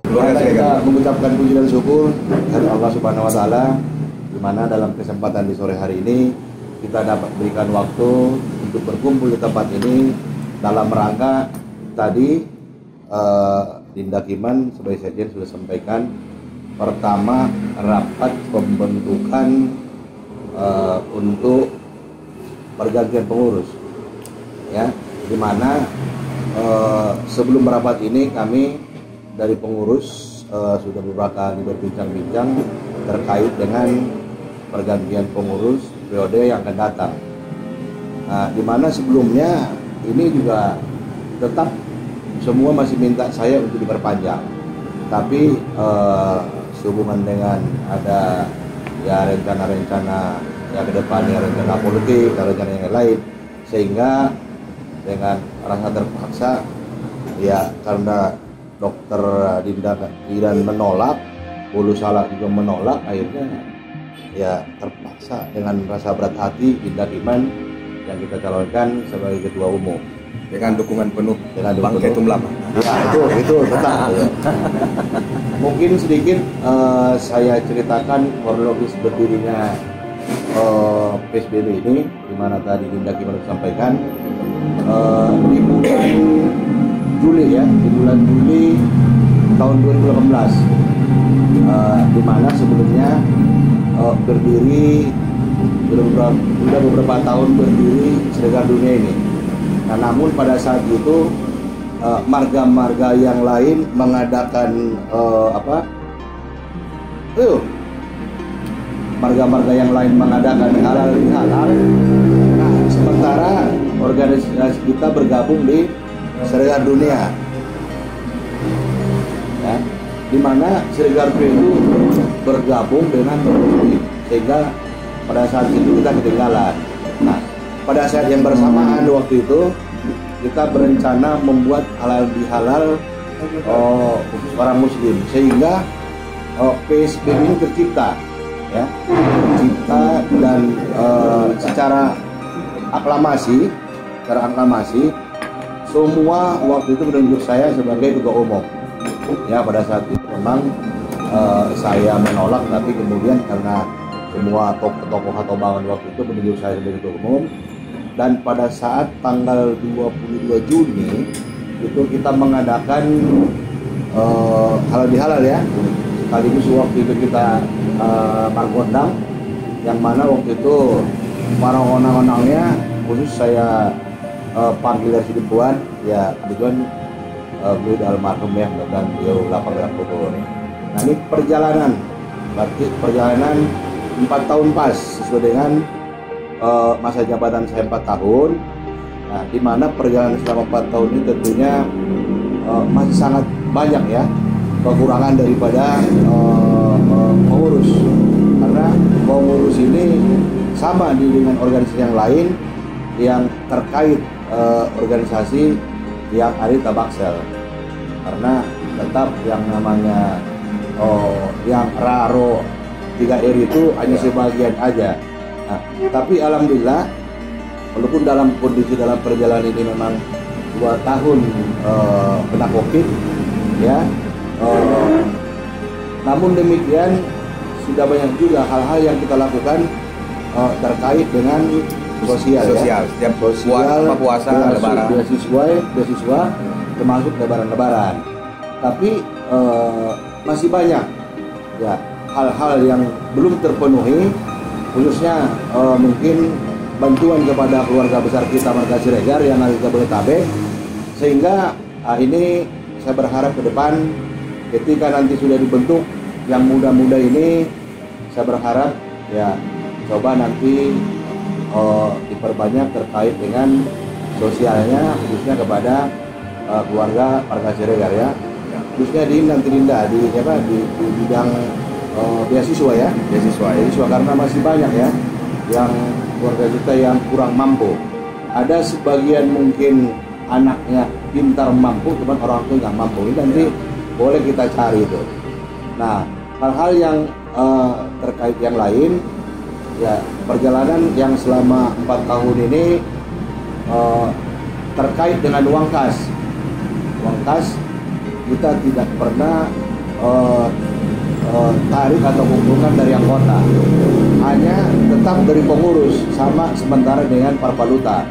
Maka kita mengucapkan puji dan syukur kepada Allah Subhanahu wa taala, di mana dalam kesempatan di sore hari ini kita dapat berikan waktu untuk berkumpul di tempat ini dalam rangka tadi Dinda Kiman sebagai sekjen sudah sampaikan, pertama rapat pembentukan untuk pergantian pengurus, ya, di mana sebelum rapat ini kami dari pengurus sudah beberapa kali berbincang-bincang terkait dengan pergantian pengurus periode yang akan datang. Nah, di mana sebelumnya ini juga tetap semua masih minta saya untuk diperpanjang, tapi sehubungan dengan ada ya rencana-rencana ya ke depannya, rencana politik dan rencana yang lain, sehingga dengan rasa terpaksa ya karena Dokter Dinda Kiman menolak, Bulu Salak juga menolak, akhirnya ya terpaksa dengan rasa berat hati Dinda Kiman yang kita calonkan sebagai ketua umum dengan dukungan penuh Bang Ketum Lama. Ya itu tetap. Ya. Mungkin sedikit saya ceritakan kronologis berdirinya PSBB ini, di mana tadi Dinda Kiman sampaikan di bulan Juli ya, di bulan Juli tahun 2018, di mana sebelumnya berdiri sudah beberapa tahun berdiri Sregar Dunia ini. Nah, namun pada saat itu marga-marga yang lain mengadakan marga-marga yang lain mengadakan halal. Nah, sementara organisasi kita bergabung di Sregar Dunia, ya, di mana Sregar Dunia itu bergabung dengan Muslim, sehingga pada saat itu kita ketinggalan. Nah, pada saat yang bersamaan waktu itu kita berencana membuat halal bihalal orang Muslim, sehingga PSBB ini tercipta, ya, tercipta dan secara aklamasi semua waktu itu menunjuk saya sebagai ketua umum. Ya, pada saat itu memang saya menolak, tapi kemudian karena semua tokoh atau bangun waktu itu menunjuk saya sebagai ketua umum, dan pada saat tanggal 22 Juni itu kita mengadakan halal bihalal ya. Sekaligus waktu itu kita margondang, yang mana waktu itu para onang-onangnya khusus saya panggil dari sini Puan, ya kebetulan beliau udah almarhum ya, dan beliau lapar dalam kubur. Nah, ini perjalanan 4 tahun pas sesuai dengan masa jabatan saya 4 tahun. Nah, di mana perjalanan selama 4 tahun ini tentunya masih sangat banyak ya kekurangan daripada pengurus, karena pengurus ini sama dengan organisasi yang lain yang terkait organisasi yang ada di Tabaksel, karena tetap yang namanya yang RARO 3R itu hanya sebagian aja. Nah, tapi alhamdulillah walaupun dalam kondisi dalam perjalanan ini memang 2 tahun kena COVID ya, namun demikian sudah banyak juga hal-hal yang kita lakukan terkait dengan sosial ya. Setiap sosial, puasa, lebaran, beasiswa termasuk lebaran. Tapi masih banyak ya hal-hal yang belum terpenuhi, khususnya mungkin bantuan kepada keluarga besar kita Marga Siregar yang ada di Jabodetabek, sehingga ini saya berharap ke depan ketika nanti sudah dibentuk yang muda-muda ini, saya berharap ya coba nanti diperbanyak terkait dengan sosialnya, khususnya kepada keluarga Marga Siregar ya, khususnya di nanti Dinda di bidang beasiswa ya, beasiswa karena masih banyak ya yang keluarga kita yang kurang mampu. Ada sebagian mungkin anaknya pintar mampu, cuman orang tua nggak mampu. Ini nanti boleh kita cari itu. Nah, hal-hal yang terkait yang lain ya, perjalanan yang selama 4 tahun ini terkait dengan uang kas kita tidak pernah eh, tarik atau keuntungan dari anggota, hanya tetap dari pengurus sama sementara dengan Parpaluta.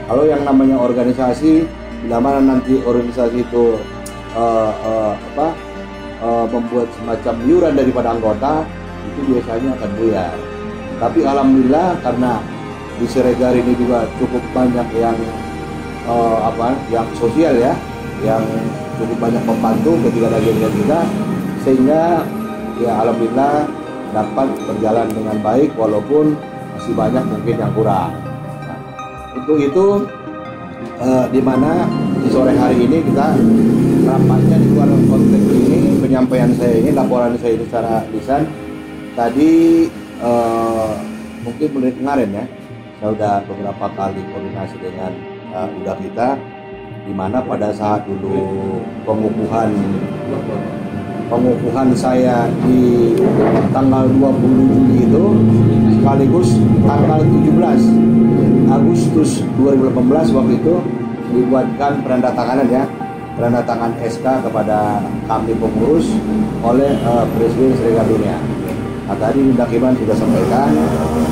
Kalau yang namanya organisasi, bila mana nanti organisasi itu membuat semacam iuran daripada anggota, itu biasanya akan buyar. Tapi alhamdulillah karena di Siregar ini juga cukup banyak yang yang sosial ya, yang cukup banyak membantu ketika ada kegiatan kita, sehingga ya alhamdulillah dapat berjalan dengan baik walaupun masih banyak mungkin yang kurang. Nah, untuk itu di mana di sore hari ini kita rapatnya di luar konteks ini, penyampaian saya ini, laporan saya ini secara lisan tadi mungkin mulai kemarin ya, saya sudah beberapa kali koordinasi dengan udah kita, di mana pada saat dulu pengukuhan saya di tanggal 20 Juli itu sekaligus tanggal 17 Agustus 2018 waktu itu dibuatkan penandatangan SK kepada kami pengurus oleh Presiden Siregar Dunia. Nah, tadi Indak Iman sudah sampaikan.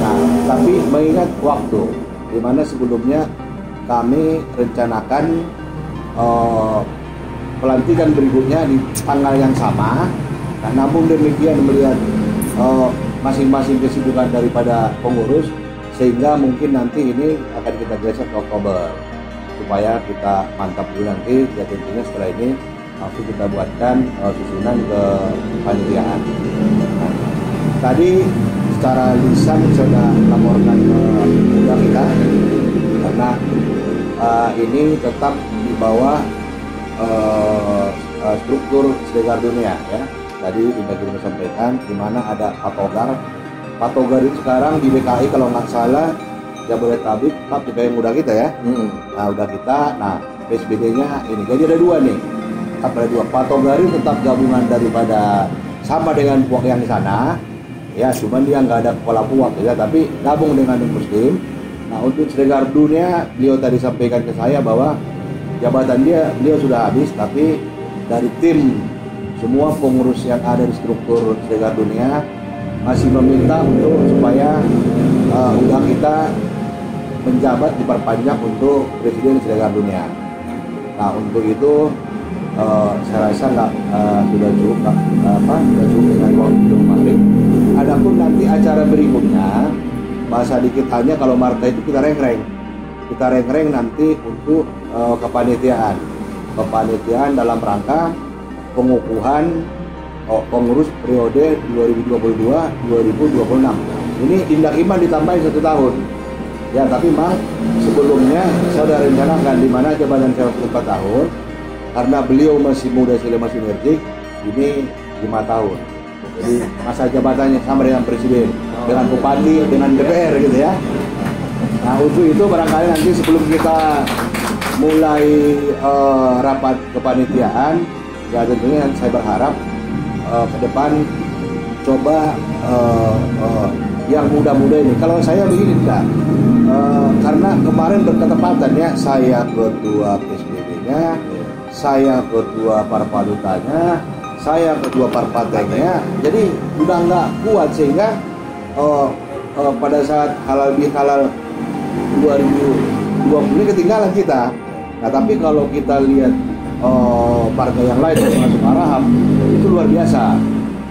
Nah, tapi mengingat waktu di mana sebelumnya kami rencanakan pelantikan berikutnya di tanggal yang sama. Nah, namun demikian melihat masing-masing kesibukan daripada pengurus, sehingga mungkin nanti ini akan kita geser ke Oktober supaya kita mantap dulu nanti. Ya tentunya setelah ini langsung kita buatkan susunan ke panitiaan. Nah, tadi secara lisan saya sudah laporkan ke kita karena ini tetap di bawah struktur Siregar Dunia ya. Tadi kita sampaikan di mana ada patogar. Patogar itu sekarang di DKI kalau nggak salah Jabodetabek, DKI muda kita ya. Nah udah kita, nah PSBD-nya ini. Jadi ada dua nih. Ada dua. Patogar itu tetap gabungan daripada sama dengan puak yang di sana. Ya, cuman dia nggak ada kepala puak ya, tapi gabung dengan Muslim. Nah untuk Siregar Dunia, beliau tadi sampaikan ke saya bahwa jabatan beliau sudah habis, tapi dari tim semua pengurus yang ada di struktur Siregar Dunia masih meminta untuk supaya udah kita menjabat diperpanjang untuk Presiden Siregar Dunia. Nah untuk itu saya rasa sudah cukup dengan waktu maghrib. Adapun nanti acara berikutnya bahasa dikit hanya kalau Marta itu kita rengreng nanti untuk kepanitiaan dalam rangka pengukuhan pengurus periode 2022-2026. Ini Indak Iman ditambahin 1 tahun. Ya, tapi memang sebelumnya saya sudah rencanakan di mana jabatan saya 4 tahun, karena beliau masih muda, masih energik, ini 5 tahun. Jadi masa jabatannya sama dengan presiden, dengan bupati, dengan DPR gitu ya. Nah untuk itu barangkali nanti sebelum kita mulai rapat kepanitiaan, ya tentunya saya berharap ke depan coba yang muda-muda ini. Kalau saya begini enggak, karena kemarin berketepatan ya, saya ketua PSBB-nya, saya ketua Parpalutanya, saya ketua Parpatenya, jadi udah nggak kuat sehingga pada saat halal bihalal 2020 ketinggalan kita. Nah tapi kalau kita lihat partai yang lain termasuk Arahap itu luar biasa.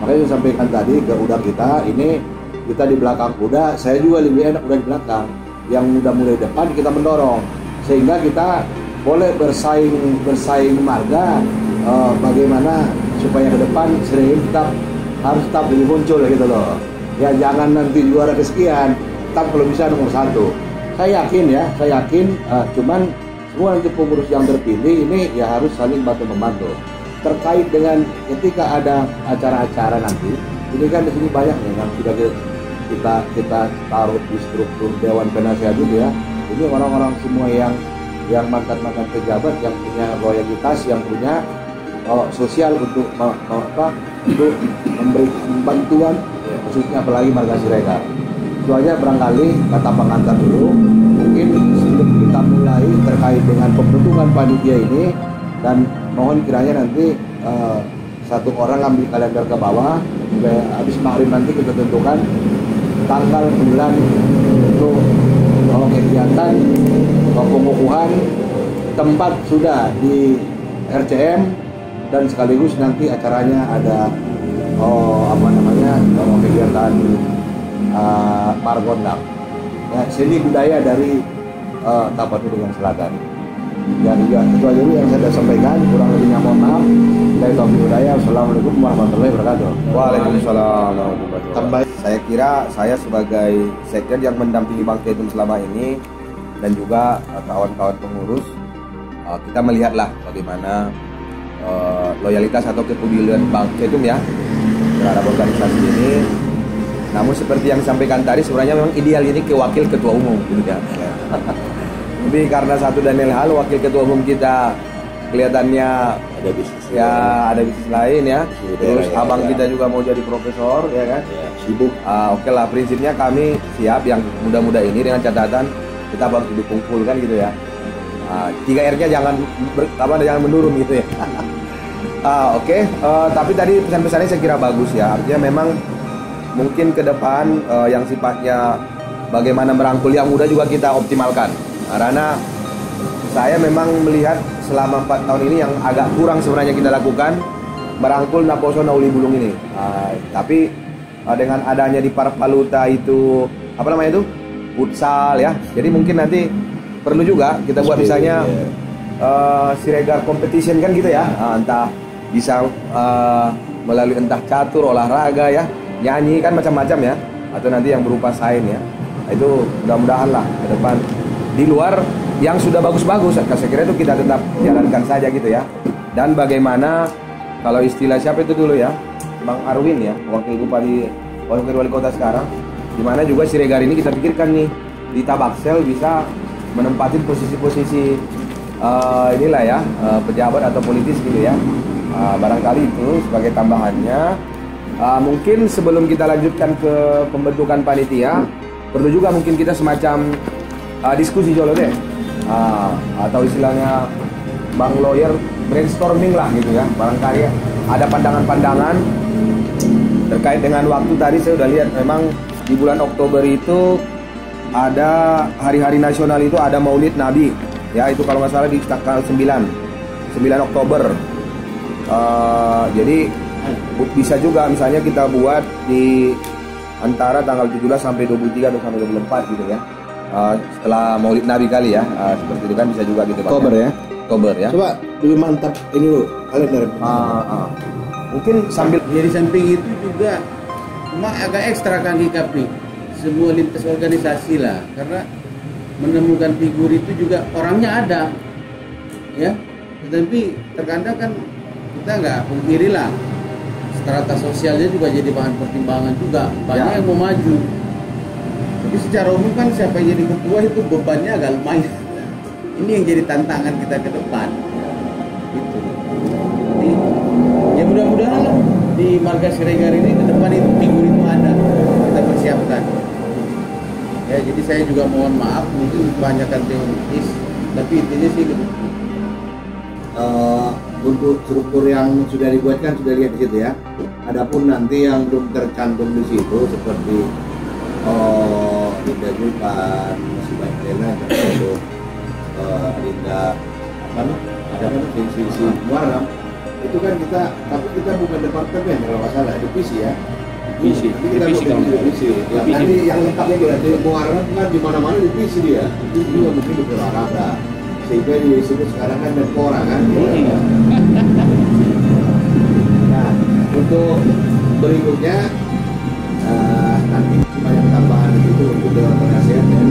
Makanya saya sampaikan tadi ke udah kita ini, kita di belakang kuda, saya juga lebih enak udah di belakang. Yang muda-muda di depan kita mendorong sehingga kita boleh bersaing marga, bagaimana supaya ke depan sering harus tetap lebih muncul gitu loh. Ya jangan nanti juara kesekian, tetap kalau bisa nomor 1. Saya yakin cuman semua nanti pengurus yang terpilih ini ya harus saling bantu-membantu. Terkait dengan ketika ada acara-acara nanti, ini kan di sini banyak nih yang sudah kita taruh di struktur Dewan Penasihat itu ya. Ini orang-orang semua yang mantan-mantan pejabat yang punya loyalitas, yang punya sosial untuk memberi bantuan, khususnya apalagi marga Siregar. Itu aja barangkali kata pengantar dulu. Mungkin sebelum kita mulai terkait dengan pembentukan panitia ini, dan mohon kiranya nanti satu orang ambil kalender ke bawah, sampai habis maghrib nanti kita tentukan tanggal bulan untuk kegiatan pengukuhan, tempat sudah di RCM, dan sekaligus nanti acaranya ada kegiatan Margondang, ya, seni budaya dari Tapanuli Selatan. Jadi itu aja dulu yang saya sampaikan, kurang lebihnya mohon maaf. Dari Taufiq Hidayah. Assalamualaikum warahmatullahi wabarakatuh. Waalaikumsalam warahmatullahi wabarakatuh. Saya kira saya sebagai sekjen yang mendampingi Bang Ketum selama ini dan juga kawan-kawan pengurus, kita melihatlah bagaimana loyalitas atau kepedulian Bang Ketum ya terhadap organisasi ini. Namun seperti yang disampaikan tadi, sebenarnya memang ideal ini ke wakil ketua umum gitu ya. Tapi karena satu dan lain hal, wakil ketua umum kita kelihatannya Ada bisnis ada bisnis lain ya. Terus abang kita juga mau jadi profesor ya kan. ya, sibuk. Oke lah, prinsipnya kami siap yang muda-muda ini dengan catatan kita harus didukung full kan gitu ya. 3R-nya jangan menurun gitu ya. Oke. Tapi tadi pesan-pesannya saya kira bagus ya. Artinya memang mungkin ke depan yang sifatnya bagaimana merangkul yang muda juga kita optimalkan. Karena saya memang melihat selama 4 tahun ini yang agak kurang sebenarnya kita lakukan merangkul Naposo Nauli Bulung ini. Tapi dengan adanya di Parpaluta itu apa namanya itu futsal ya. Jadi mungkin nanti perlu juga kita buat misalnya Siregar competition kan gitu ya. Entah bisa melalui entah catur, olahraga ya, nyanyi kan macam-macam ya, atau nanti yang berupa sain ya. Itu mudah-mudahan lah ke depan di luar yang sudah bagus-bagus, saya kira itu kita tetap jalankan saja gitu ya. Dan bagaimana kalau istilah siapa itu dulu ya, Bang Arwin ya, wakil wali kota sekarang, dimana juga Siregar ini kita pikirkan nih di Tabaksel bisa menempati posisi-posisi inilah ya, pejabat atau politis gitu ya. Barangkali itu sebagai tambahannya. Mungkin sebelum kita lanjutkan ke pembentukan panitia, perlu juga mungkin kita semacam diskusi Jolo deh, atau istilahnya Bang Lawyer brainstorming lah gitu ya. Barangkali ada pandangan-pandangan terkait dengan waktu. Tadi saya udah lihat memang di bulan Oktober itu ada hari-hari nasional, itu ada Maulid Nabi ya, itu kalau nggak salah di tanggal 9 Oktober. Jadi bisa juga misalnya kita buat di antara tanggal 17 sampai 23 atau sampai 24 gitu ya. Setelah Maulid Nabi kali ya, seperti itu kan bisa juga gitu Pak. Oktober ya. Coba lebih mantap ini dulu kalender. Mungkin sambil Jadi samping itu juga cuma agak ekstra kan GKP semua lintas organisasi lah, karena menemukan figur itu juga orangnya ada ya, tetapi terkadang kan kita nggak pungkiri lah strata sosialnya juga jadi bahan pertimbangan juga, banyak yang mau maju. Tapi secara umum kan siapa yang jadi ketua itu bebannya agak lumayan. Ini yang jadi tantangan kita ke depan. Gitu. Jadi, ya mudah-mudahan lah di Marga Siregar ini ke depan itu figur itu ada, kita persiapkan. Ya, jadi saya juga mohon maaf mungkin kebanyakan teoritis, tapi intinya sih gitu. Untuk struktur yang sudah dibuatkan sudah lihat di situ ya. Adapun nanti yang belum tercantum di situ seperti Dinda Julpan, masih banyak Lena, termasuk Dinda ada sisi Muarram, itu kan kita, tapi kita bukan departemen kalau nggak salah, divisi ya. Divisi. Divisi. Nanti yang lengkapnya juga di Muarram kan di mana-mana divisi dia. Itu juga mungkin di olahraga. Sehingga disebut sekarang kan Menpora kan. Nah, untuk berikutnya nanti banyak tambahan di situ untuk Dewan Penasehat dan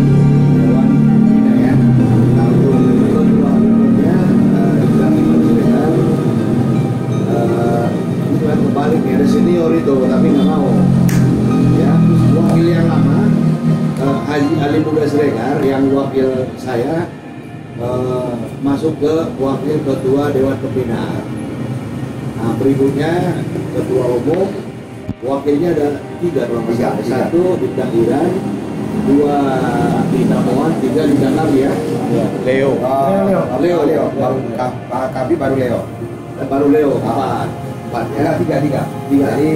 Dewan Pembina. Nah, untuk berikutnya ini kan kebalik ya, ada senior itu tapi nggak mau ya. Wakil yang lama Haji Ali Muda Siregar yang wakil saya masuk ke wakil ketua Dewan Pembina. Nah, berikutnya ketua umum, wakilnya ada 3 kalau nggak salah. 1 Dinda Iran, 2 Dinda Mohan, 3 Dinda Nabi ya. Leo. Bang Kabi baru Leo. Baru Leo, 4 tempatnya. Enggak, tiga. Tiga. Jadi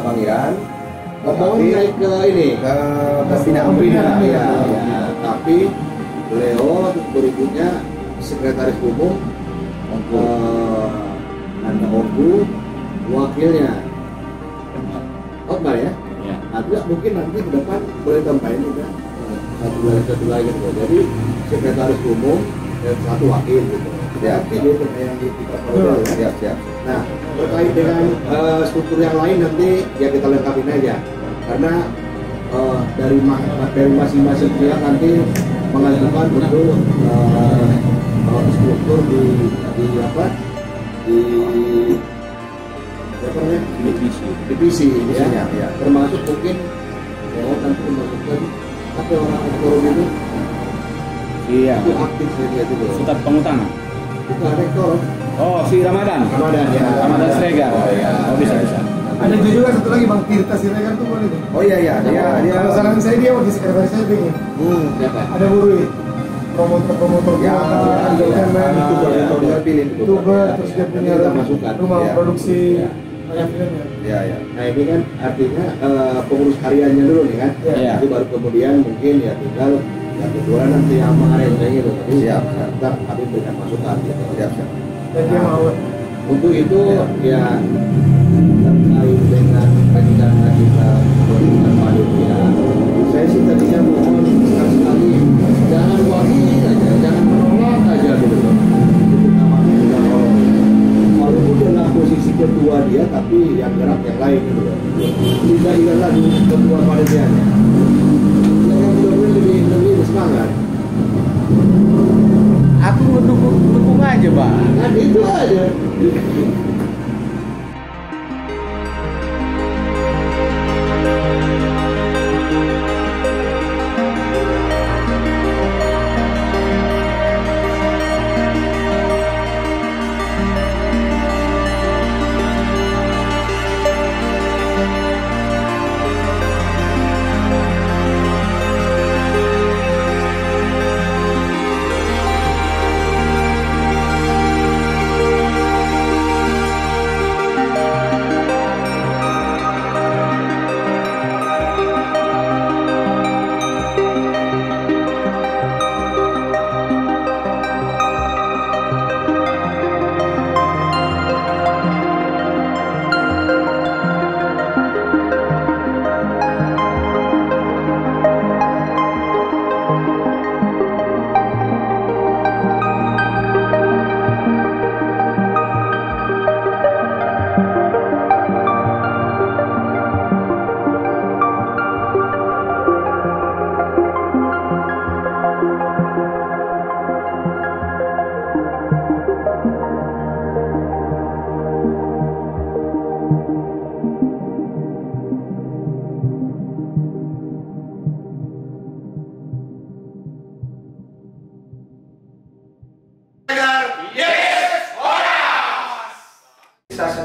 Bang Iran Mau naik ke ini ke Pembina, ya. Tapi beliau berikutnya sekretaris umum Nanda Ongku, wakilnya Otmar ya. Nanti mungkin nanti ke depan boleh tambahin juga satu lagi gitu. Jadi sekretaris umum dan satu wakil gitu. Ya, Nanti dia yang kita perlu ya. siap. Nah, terkait dengan struktur yang lain nanti ya kita lengkapin aja. Karena dari masing-masing pihak nanti mengajukan untuk struktur di apa namanya divisi ya. Termasuk mungkin nanti memasukkan apa orang ekonomi itu itu aktif ya itu Sutat Pengutana. itu ada rektor Oh, si Ramadan. ya Ramadan Sregar. Oh, bisa. Ada juga satu lagi Bang Tirta Siregar tuh boleh tuh. Oh iya. Dia Kalau saran saya dia wakil sekretaris saya pengen. siapa Ada Burui, promotor Ya, dia pilih youtuber, terus dia punya kita masukkan rumah ya. produksi banyak filmnya. Iya. Nah ini kan artinya pengurus hariannya dulu nih kan. Iya. Itu baru kemudian mungkin ya tinggal yang kedua nanti yang mengarahnya gitu. Jadi Siap. Ntar kami berikan masukan gitu. Siap. Dan dia mau. Untuk itu ya terkait dengan rencana kita melakukan panitia, saya sih tadinya mohon sekali-sekali jangan wakil aja, jangan menolak aja gitu loh. Itu namanya juga walaupun dalam posisi ketua dia, tapi yang gerak yang lain gitu loh. Tidak ialah di ketua panitianya. Yang mudah-mudahan lebih bersemangat. Aku mendukung aja, Pak. Kan itu aja.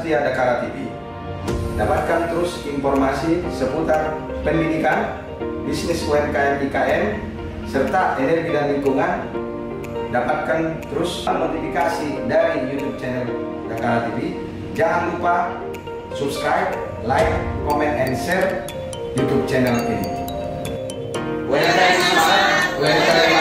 Setia Dakara TV. Dapatkan terus informasi seputar pendidikan, bisnis UMKM IKN, serta energi dan lingkungan. Dapatkan terus notifikasi dari YouTube channel Dakara TV. Jangan lupa subscribe, like, comment, and share YouTube channel ini. UMKM semangat, UMKM